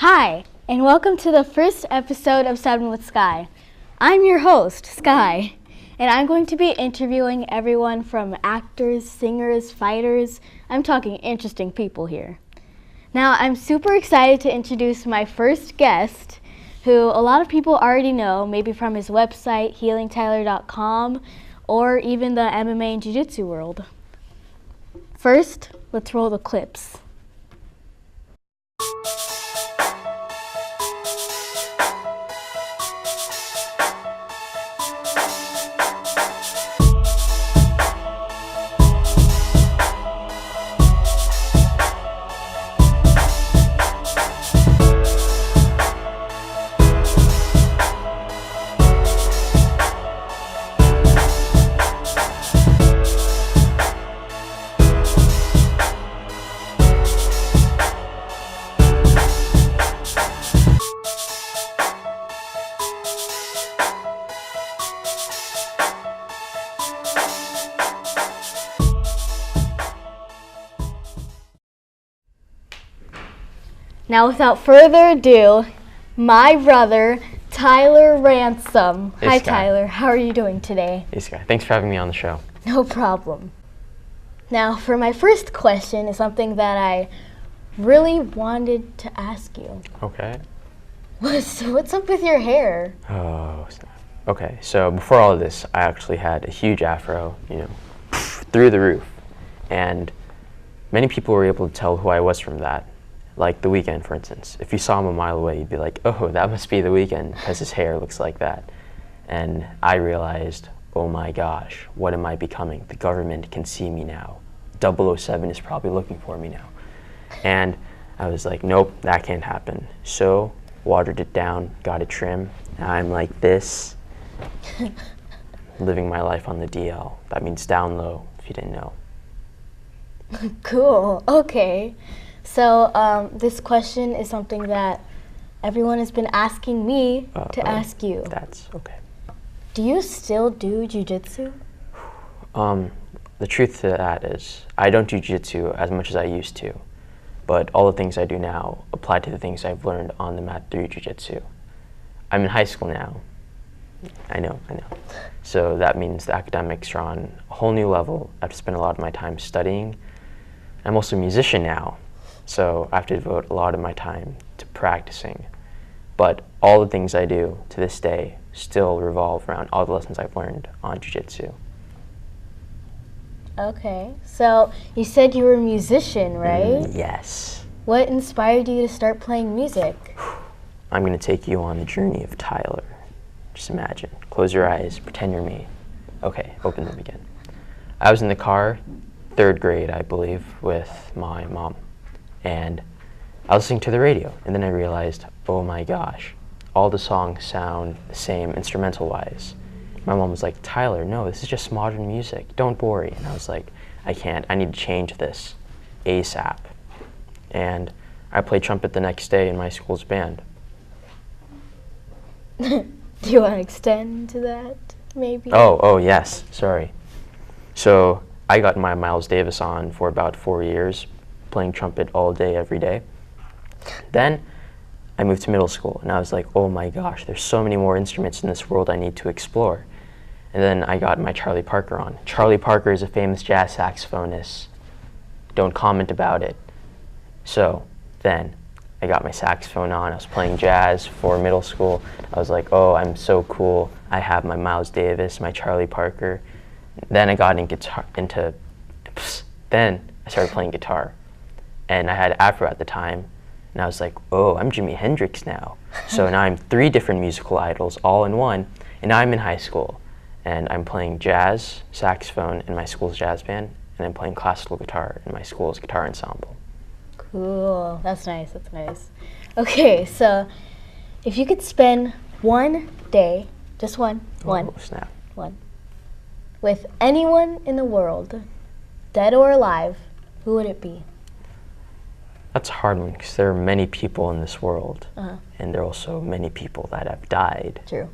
Hi, and welcome to the first episode of 7 with Sky. I'm your host, Sky, and I'm going to be interviewing everyone from actors, singers, fighters. I'm talking interesting people here. Now, I'm super excited to introduce my first guest, who a lot of people already know, maybe from his website, healingtyler.com, or even the MMA and Jiu-Jitsu world. First, let's roll the clips. Now, without further ado, my brother, Tyler Ransom. Hey, Hi, Sky. Tyler. How are you doing today? Hey, Sky. Thanks for having me on the show. No problem. Now, for my first question is something that I really wanted to ask you. Okay. What's up with your hair? Oh, snap. Okay, so before all of this, I actually had a huge afro, through the roof. And many people were able to tell who I was from that. Like The Weeknd, for instance. If you saw him a mile away, you'd be like, oh, that must be The Weeknd, because his hair looks like that. And I realized, oh my gosh, what am I becoming? The government can see me now. 007 is probably looking for me now. And I was like, nope, that can't happen. So, watered it down, got it trim. Now I'm like this, living my life on the DL. That means down low, if you didn't know. Cool. Okay. So this question is something that everyone has been asking me to ask you. That's okay. Do you still do jiu-jitsu? The truth to that is I don't do jiu-jitsu as much as I used to, but all the things I do now apply to the things I've learned on the mat through jiu-jitsu. I'm in high school now. I know. So that means the academics are on a whole new level. I have to spend a lot of my time studying. I'm also a musician now, so I have to devote a lot of my time to practicing. But all the things I do to this day still revolve around all the lessons I've learned on jiu-jitsu. Okay. So you said you were a musician, right? Yes. What inspired you to start playing music? I'm going to take you on the journey of Tyler. Just imagine. Close your eyes. Pretend you're me. Okay, open them again. I was in the car, 3rd grade, I believe, with my mom. And I was listening to the radio. And then I realized, oh my gosh, all the songs sound the same instrumental-wise. My mom was like, Tyler, no, this is just modern music. Don't worry. And I was like, I can't. I need to change this ASAP. And I played trumpet the next day in my school's band. Do you want to extend to that, maybe? Oh, yes. Sorry. So I got my Miles Davis on for about 4 years, playing trumpet all day, every day. Then I moved to middle school, and I was like, oh my gosh, there's so many more instruments in this world I need to explore. And then I got my Charlie Parker on. Charlie Parker is a famous jazz saxophonist. Don't comment about it. So then I got my saxophone on. I was playing jazz for middle school. I was like, oh, I'm so cool. I have my Miles Davis, my Charlie Parker. Then I got then I started playing guitar. And I had afro at the time. And I was like, oh, I'm Jimi Hendrix now. So now I'm 3 different musical idols all in one. And now I'm in high school. And I'm playing jazz, saxophone in my school's jazz band. And I'm playing classical guitar in my school's guitar ensemble. Cool. That's nice. Okay, so if you could spend one day, just one, Snap. with anyone in the world, dead or alive, who would it be? That's a hard one because there are many people in this world. And there are also many people that have died. True.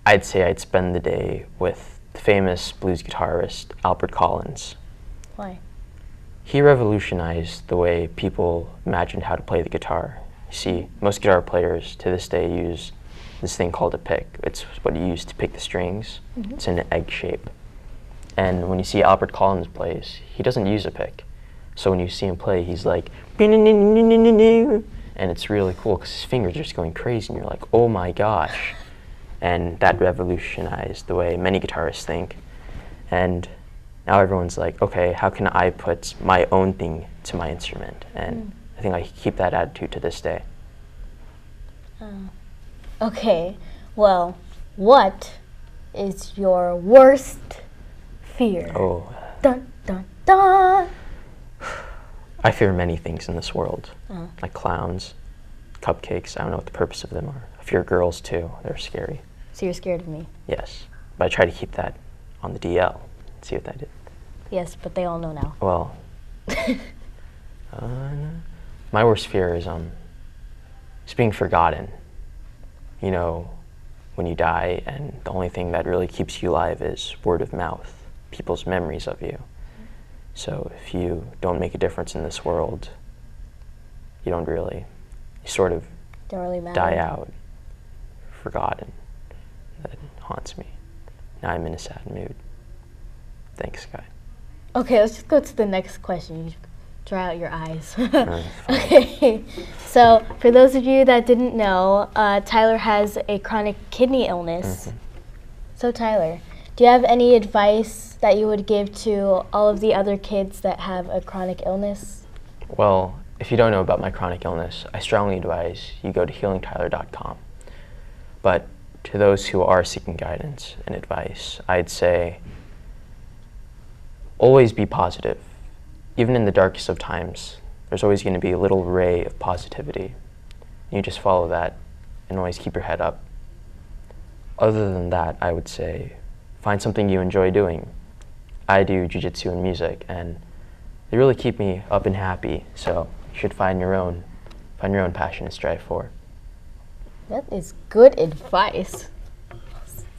I'd say I'd spend the day with the famous blues guitarist Albert Collins. Why? he revolutionized the way people imagined how to play the guitar. You see, most guitar players to this day use this thing called a pick. It's what you use to pick the strings. Mm-hmm. It's in an egg shape. And when you see Albert Collins plays, he doesn't use a pick. So when you see him play, he's like, and it's really cool because his fingers are just going crazy and you're like, oh my gosh. And that revolutionized the way many guitarists think. And now everyone's like, okay, how can I put my own thing to my instrument? And I think I keep that attitude to this day. Okay, well, what is your worst fear? Oh. Dun, dun, dun. I fear many things in this world, like clowns, cupcakes. I don't know what the purpose of them are. I fear girls too. They're scary. So you're scared of me? Yes, but I try to keep that on the DL. See what that did? Yes, but they all know now. Well, my worst fear is being forgotten. You know, when you die, and the only thing that really keeps you alive is word of mouth, people's memories of you. So if you don't make a difference in this world, you sort of don't really matter. Die out, forgotten. That haunts me. Now I'm in a sad mood. Thanks, Sky. Okay, let's just go to the next question. You dry out your eyes. Okay, so for those of you that didn't know, Tyler has a chronic kidney illness. Mm-hmm. So Tyler, do you have any advice that you would give to all of the other kids that have a chronic illness? Well, if you don't know about my chronic illness, I strongly advise you go to healingtyler.com. But to those who are seeking guidance and advice, I'd say always be positive. Even in the darkest of times, there's always going to be a little ray of positivity. You just follow that and always keep your head up. Other than that, I would say find something you enjoy doing. I do jiu-jitsu and music, and they really keep me up and happy, so you should find your own passion to strive for. That is good advice.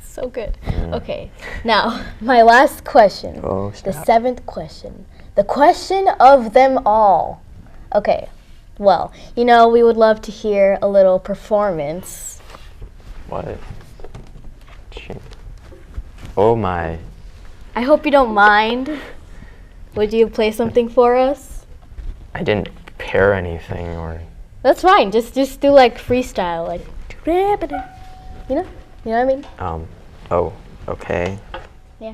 So good. Okay, now my last question, the seventh question, the question of them all. Okay, well, you know, we would love to hear a little performance. What? Oh my. I hope you don't mind. Would you play something for us? I didn't prepare anything or... That's fine, just do like freestyle, like, you know what I mean? Oh, okay. Yeah.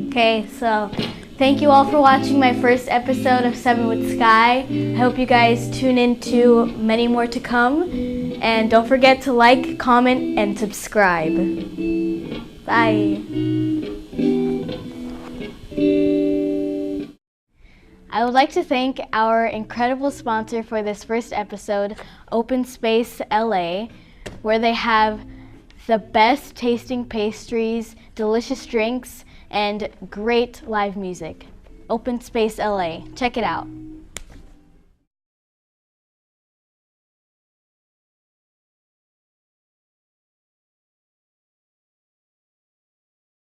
Okay, so thank you all for watching my first episode of 7 with Sky. I hope you guys tune in to many more to come. And don't forget to like, comment, and subscribe. Bye. I would like to thank our incredible sponsor for this first episode, Open Space LA, where they have the best tasting pastries, delicious drinks, and great live music. Open Space LA. Check it out.